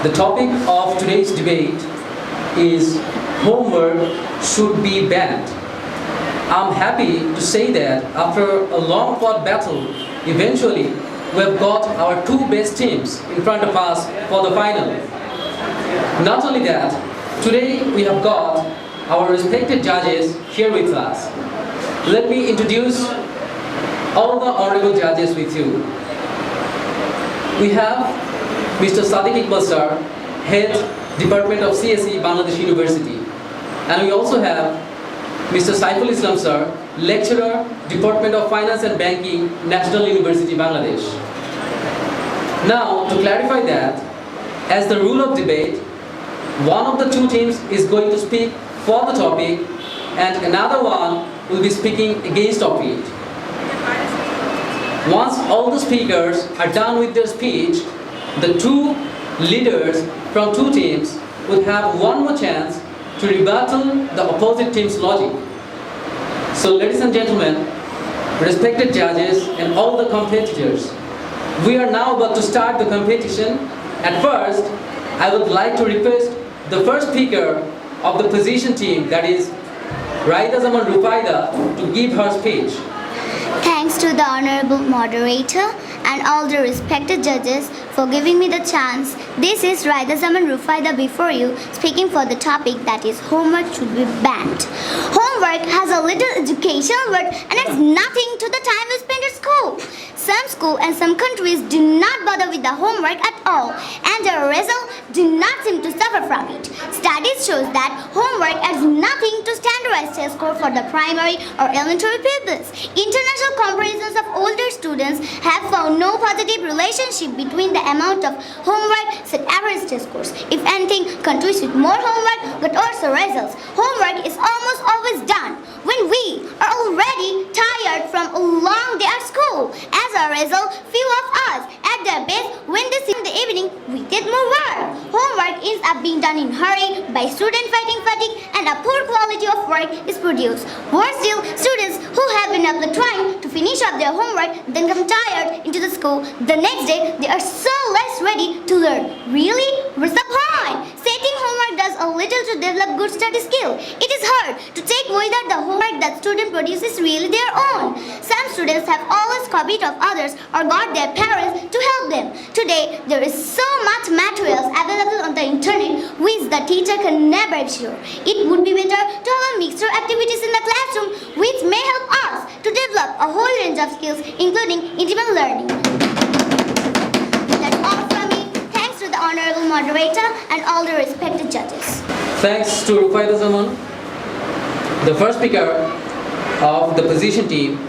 The topic of today's debate is homework should be banned. I'm happy to say that after a long fought battle, eventually we have got our two best teams in front of us for the final. Not only that, today we have got our respected judges here with us. Let me introduce all the honorable judges with you. We have Mr. Sadik Iqbal sir, Head Department of CSE, Bangladesh University. And we also have Mr. Saiful Islam sir, Lecturer, Department of Finance and Banking, National University, Bangladesh. Now, to clarify that, as the rule of debate, one of the two teams is going to speak for the topic and another one will be speaking against of it. Once all the speakers are done with their speech, the two leaders from two teams will have one more chance to rebuttal the opposite team's logic. So ladies and gentlemen, respected judges and all the competitors, we are now about to start the competition. At first, I would like to request the first speaker of the opposition team, that is Raida Zaman Rufaida, to give her speech. Thanks to the honorable moderator and all the respected judges for giving me the chance. This is Raida Zaman Rufaida before you, speaking for the topic that is homework should be banned. Homework has a little educational word and adds nothing to the time we spend at school. Some schools and some countries do not bother with the homework at all, and the result do not seem to suffer from it. Studies shows that homework adds nothing to standardized test score for the primary or elementary pupils. International comparisons of older students have found no positive relationship between the amount of homework and average test scores. If anything, countries with more homework get worse results. Homework is almost always done when we are already tired from a long day at school. As a result, few of us at their best when they see in the evening we get more work. Homework ends up being done in hurry by student fighting fatigue and a poor quality of work is produced. Worse still, students who have been up trying to finish up their homework then come tired into the school. The next day they are so less ready to learn. Really? What's the point? Setting homework does a little to develop good study skill. It is hard to take whether the homework that student produces is really their own. Some students have always copied of others or got their parents to help them. Today, there is so much materials available on the internet which the teacher can never ensure. It would be better to have a mixture activities in the classroom which may help us to develop a whole range of skills including independent learning. That's all from me. Thanks to the honorable moderator and all the respected judges. Thanks to Rufaida Zaman. The first speaker of the opposition team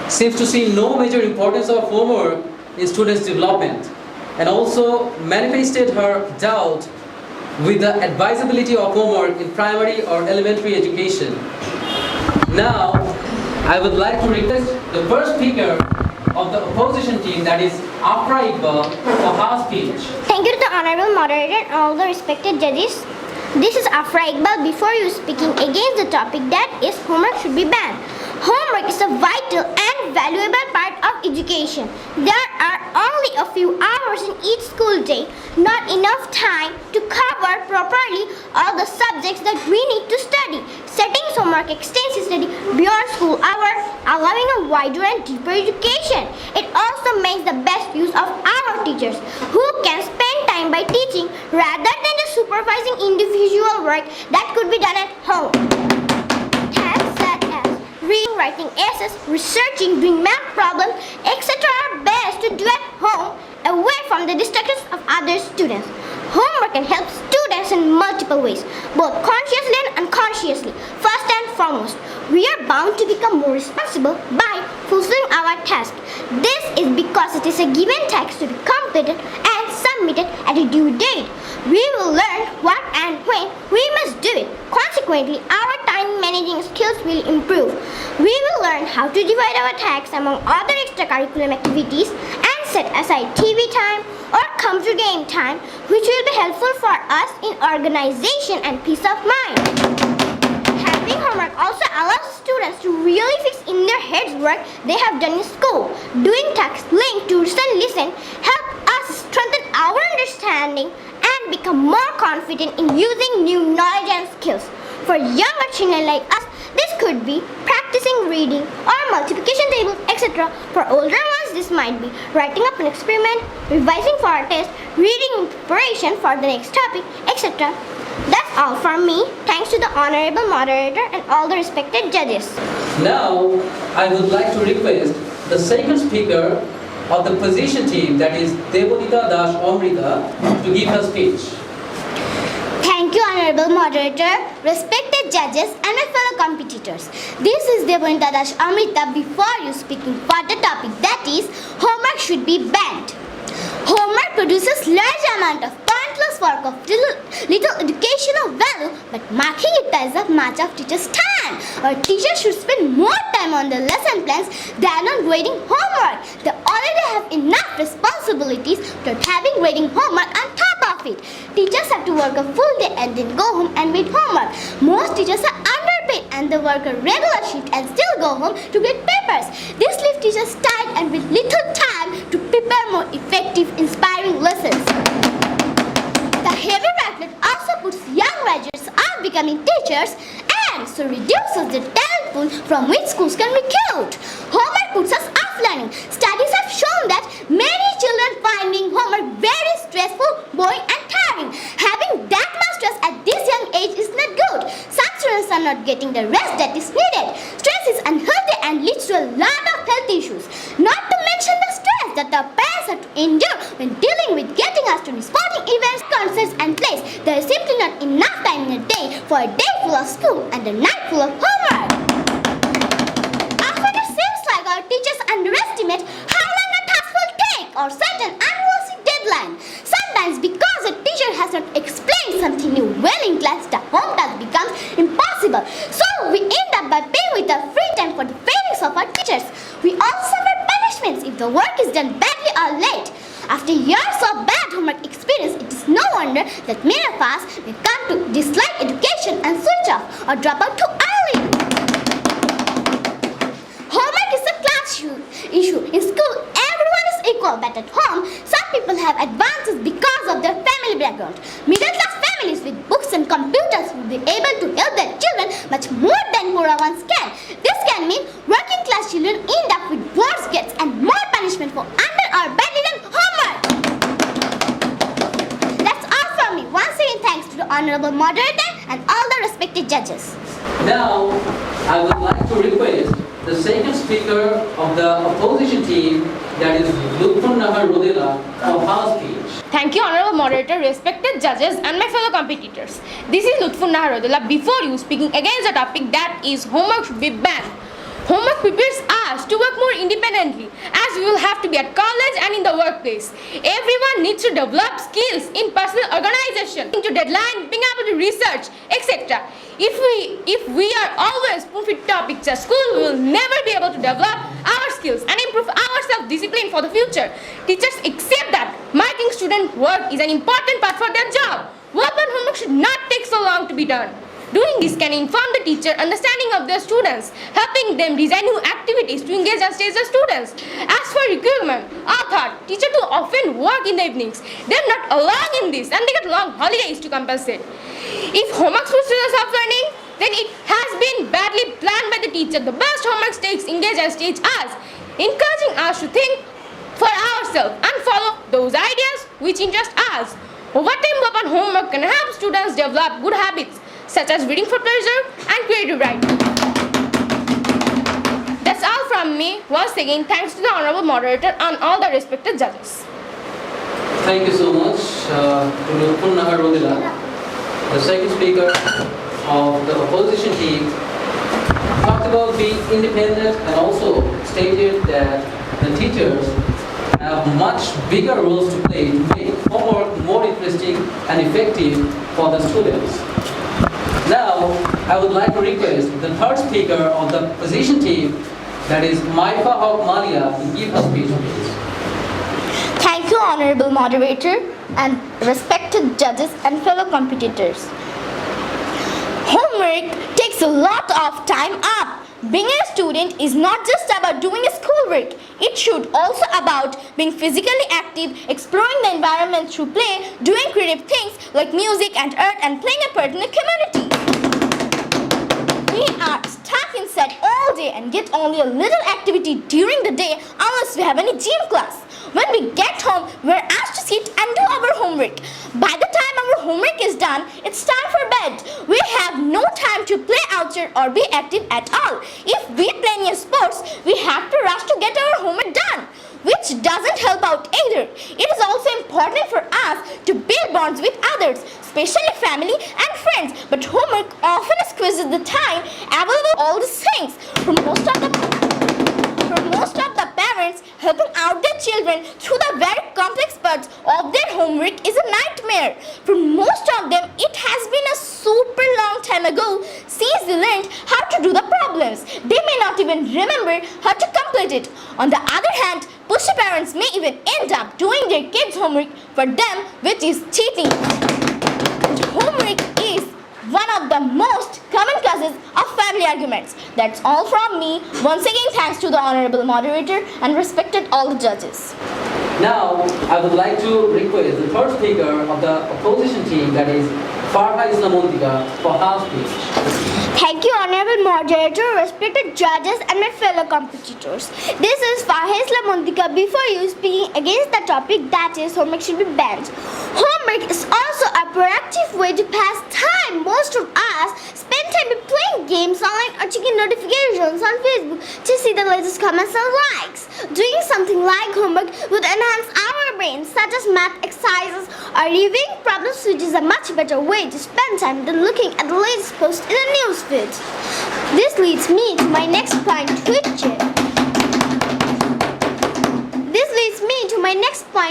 seems to see no major importance of homework in students' development and also manifested her doubt with the advisability of homework in primary or elementary education. Now, I would like to request the first speaker of the opposition team, that is Afra Iqbal, for her speech. Thank you to the honorable moderator and all the respected judges. This is Afra Iqbal before you speaking against the topic that is homework should be banned. Homework is a vital and valuable part of education. There are only a few hours in each school day, not enough time to cover properly all the subjects that we need to study. Setting homework extends study beyond school hours, allowing a wider and deeper education. It also makes the best use of our teachers, who can spend time by teaching rather than just supervising individual work that could be done at home. Reading, writing essays, researching, doing math problems, etc. are best to do at home, away from the distractions of other students. Homework can help students in multiple ways, both consciously and unconsciously. First and foremost, we are bound to become more responsible by fulfilling our task. This is because it is a given task to be completed and submitted at a due date. We will learn what and when we must do it. Consequently, our time managing skills will improve. We will learn how to divide our tasks among other extracurricular activities and set aside TV time or computer game time, which will be helpful for us in organization and peace of mind. Having homework also allows students to really fix in their heads work they have done in school. Doing tasks linked to listen help us strengthen our understanding and can become more confident in using new knowledge and skills. For younger children like us, this could be practicing reading or multiplication tables, etc. For older ones, this might be writing up an experiment, revising for a test, reading in preparation for the next topic, etc. That's all from me. Thanks to the honorable moderator and all the respected judges. Now, I would like to request the second speaker of the position team, that is Devanita Das Amrita, to give her speech. Thank you, honorable moderator, respected judges, and my fellow competitors. This is Devanita Das Amrita before you speaking for the topic, that is homework should be banned. Homework produces large amount of pointless work of little educational value, but marking it ties up much of teachers' time. Our teachers should spend more time on the lesson plans than on grading homework. They already have enough responsibilities without having grading homework on top of it. Teachers have to work a full day and then go home and read homework. Most teachers are underpaid and they work a regular shift and still go home to grade papers. This leaves teachers tired and with little time to prepare more effective, inspiring lessons. The heavy workload also puts young graduates off becoming teachers and so reduces the talent pool from which schools can recruit. Homework puts us off learning. Studies have shown that many children finding homework very stressful, boring and tiring. Having that much stress at this young age is not good. Some students are not getting the rest that is needed. Stress is unhealthy and leads to a lot of health issues. Not to mention the stress that the parents have to endure when dealing with getting us to sporting events, concerts and plays. There is simply not enough time in a day for a day full of school and a night full of homework. Often it seems like our teachers underestimate how long a task will take or set an unrealistic deadline. Sometimes because a teacher has not explained something new well in class, the home task becomes impossible. So we end up by paying with our free time for the failings of our teachers. We also suffer punishments if the work is done badly or late. After years of bad homework experience, it is no wonder that many of us may come to dislike education and switch off or drop out too early. Homework is a class issue. In school, everyone is equal, but at home, some people have advantages because of their family background. Middle-class families with books and computers will be able to help their children much more than poorer ones can. This can mean working-class children end up with worse grades and more punishment for under or badly done homework. That's all from me. Once again, thanks to the honorable moderator and all the respected judges. Now, I would like to request the second speaker of the opposition team, that is Lutfunnahar Rodela, for her speech. Thank you, honorable moderator, respected judges and my fellow competitors. This is Lutfunnahar Rodela before you speaking against the topic, that is homework should be banned. Homework prepares us to work more independently, as we will have to be at college and in the workplace. Everyone needs to develop skills in personal organization, into deadline, being able to research, etc. If we are always spoon-fed topics at school, we will never be able to develop our skills and improve our self-discipline for the future. Teachers accept that marking student work is an important part for their job. Work on homework should not take so long to be done. Doing this can inform the teacher understanding of their students, helping them design new activities to engage and stage the students. As for recruitment, I thought teachers too often work in the evenings. They are not allowed in this and they get long holidays to compensate. If homework puts students off learning, then it has been badly planned by the teacher. The best homework takes engage and stage us, encouraging us to think for ourselves and follow those ideas which interest us. Overtime work on homework can help students develop good habits such as reading for pleasure and creative writing. That's all from me. Once again, thanks to the honorable moderator and all the respected judges. Thank you so much to Lutfunnahar Rodela. The second speaker of the opposition team talked about being independent and also stated that the teachers have much bigger roles to play to make homework more interesting and effective for the students. Now, I would like to request the third speaker of the opposition team, that is Maifa of Malia, to give her speech, please. Thank you, honorable moderator and respected judges and fellow competitors. Homework takes a lot of time up. Being a student is not just about doing a schoolwork. It should also about being physically active, exploring the environment through play, doing creative things like music and art, and playing a part in the community. We are stuck inside all day and get only a little activity during the day unless we have any gym class. When we get home, we're asked to sit and do our homework. By the time our homework is done, it's time for bed. We have no time to play outside or be active at all. If we play any sports, we have to rush to get our homework done, which doesn't help out either. It is also important for us to build bonds with others, especially family and friends. But homework often squeezes the time available for all these things. For most of the parents, helping out their children through the very complex parts of their homework is a nightmare. For most of them, it has been a super long time ago since they learned how to do the problems. They may not even remember how to complete it. On the other hand, pushy parents may even end up doing their kids' homework for them, which is cheating. Homework is one of the most common causes of family arguments. That's all from me. Once again, thanks to the honorable moderator and respected all the judges. Now, I would like to request the third speaker of the opposition team, that is Farha Islamontika, for half speech. Thank you, honorable moderator, respected judges, and my fellow competitors. This is Farha Islamontika before you speaking against the topic that is homework should be banned. Homework is also a productive way to pass time. Most of us spend time playing games online or checking notifications on Facebook to see the latest comments and likes. Doing something like homework would enhance our brains, such as math exercises or reviewing problems, which is a much better way to spend time than looking at the latest post in the news feed. This leads me to my next point,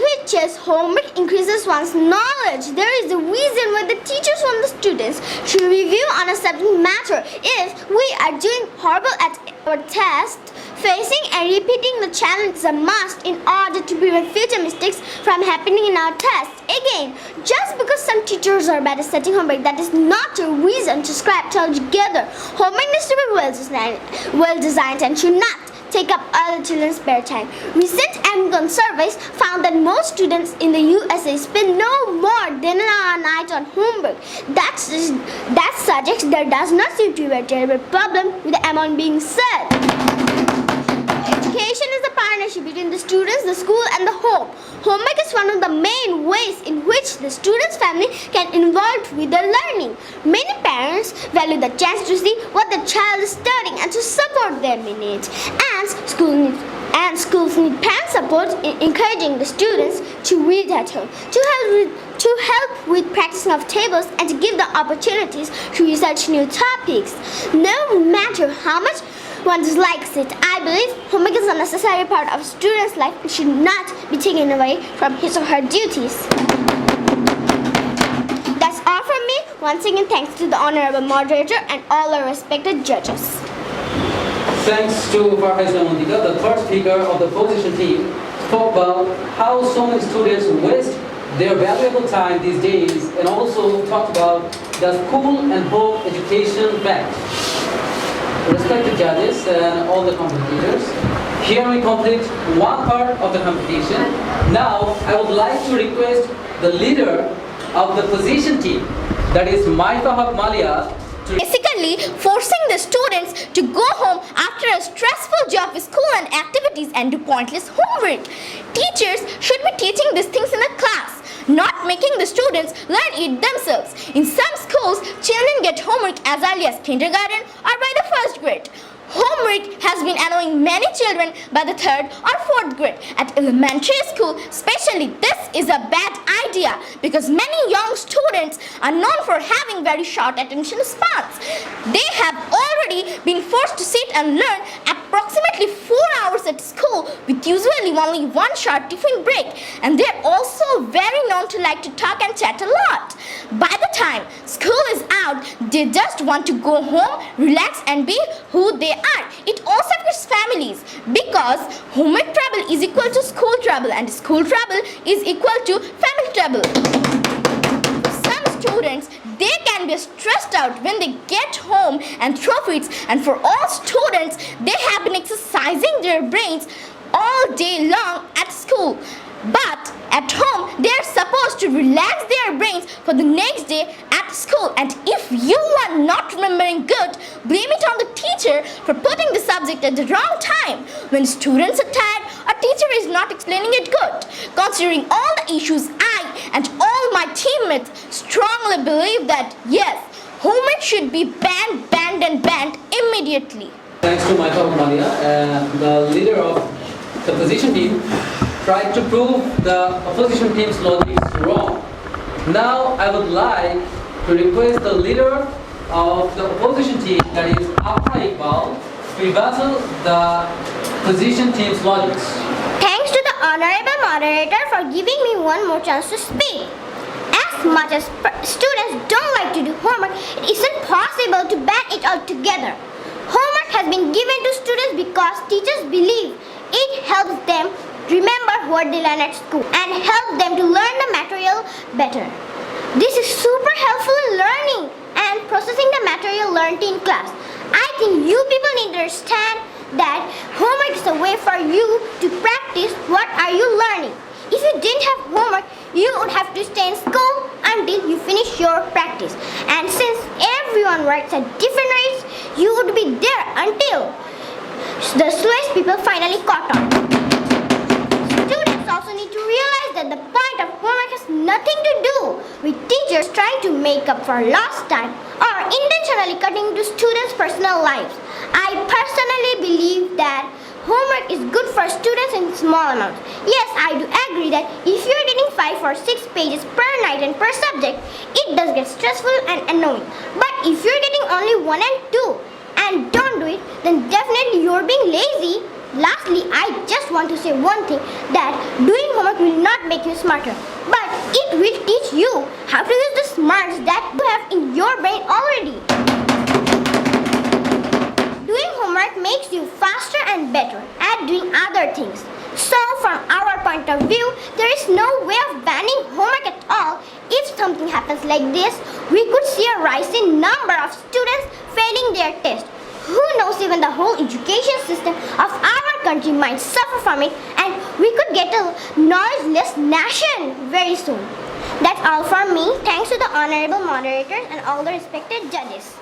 which is homework increases one's knowledge. There is a reason why the teachers want the students to review on a subject matter. If we are doing horrible at our test, facing and repeating the challenge is a must in order to prevent future mistakes from happening in our tests. Again, just because some teachers are bad at setting homework, that is not a reason to scrap it all together. Homework needs to be well designed and should not take up other children's spare time. Recent Amazon surveys found that most students in the USA spend no more than an hour a night on homework. That suggests there does not seem to be a terrible problem with the amount being said. Education is a partnership between the students, the school, and the home. Homework is one of the main ways in which the student's family can involve with their learning. Many parents value the chance to see what the child is studying and to support them in it. And schools need parent support in encouraging the students to read at home, to help with practicing of tables, and to give them opportunities to research new topics. No matter how much one dislikes it, I believe homework is a necessary part of a student's life and should not be taken away from his or her duties. That's all from me. Once again, thanks to the honorable moderator and all our respected judges. Thanks to Farha Islamontika, the third speaker of the opposition team spoke about how so many students waste their valuable time these days, and also talked about the school and home education fact. Respected judges and all the competitors, here we complete one part of the competition. Now I would like to request the leader of the opposition team, that is Maifa Malia, to Basically, forcing the students to go home after a stressful job with school and activities and do pointless homework. Teachers should be teaching these things in the class, not making the students learn it themselves. In some schools, children get homework as early as kindergarten or by the first grade. Homework has been annoying many children by the third or fourth grade. At elementary school, especially, this is a bad idea because many young students are known for having very short attention spans. They have already been forced to sit and learn approximately 4 hours at school with usually only one short tiffin break, and they're also very known to like to talk and chat a lot. By the time school is out, they just want to go home, relax, and be who they are. It also affects families because homework trouble is equal to school trouble and school trouble is equal to family trouble. Some students they can be stressed out when they get home and throw fits, and for all students, they have been exercising their brains all day long at school. But at home, they are supposed to relax their brains for the next day at school. And if you are not remembering good, blame it on the teacher for putting the subject at the wrong time. When students are tired, a teacher is not explaining it good. Considering all the issues, I and all my teammates strongly believe that yes, homework should be banned immediately. Thanks to Michael Malia, the leader of the opposition team tried to prove the opposition team's logic is wrong. Now I would like to request the leader of the opposition team, that is Iqbal, to rebuttal the opposition team's logics. Thanks to the honorable moderator for giving me one more chance to speak. As much as students don't like to do homework, it isn't possible to ban it altogether. Homework has been given to students because teachers believe it helps them remember what they learn at school and help them to learn the material better. This is super helpful in learning and processing the material learned in class. I think you people need to understand that homework is a way for you to practice what are you learning. If you didn't have homework, you would have to stay in school until you finish your practice. And since everyone works at different rates, you would be there until the slowest people finally caught on. Students also need to realize that the point of homework has nothing to do with teachers trying to make up for lost time or intentionally cutting into students' personal lives. I personally believe that homework is good for students in small amounts. Yes, I do agree that if you're getting 5 or 6 pages per night and per subject, it does get stressful and annoying. But if you're getting only 1 and 2 and don't do it, then definitely you're being lazy. Lastly, I just want to say one thing, that doing homework will not make you smarter, but it will teach you how to use the smarts that you have in your brain already. Doing homework makes you faster and better at doing other things. So from our point of view, there is no way of banning homework at all. If something happens like this, we could see a rise in number of students failing their test. Who knows, even the whole education system of our country might suffer from it, and we could get a knowledgeless nation very soon. That's all from me. Thanks to the honorable moderators and all the respected judges.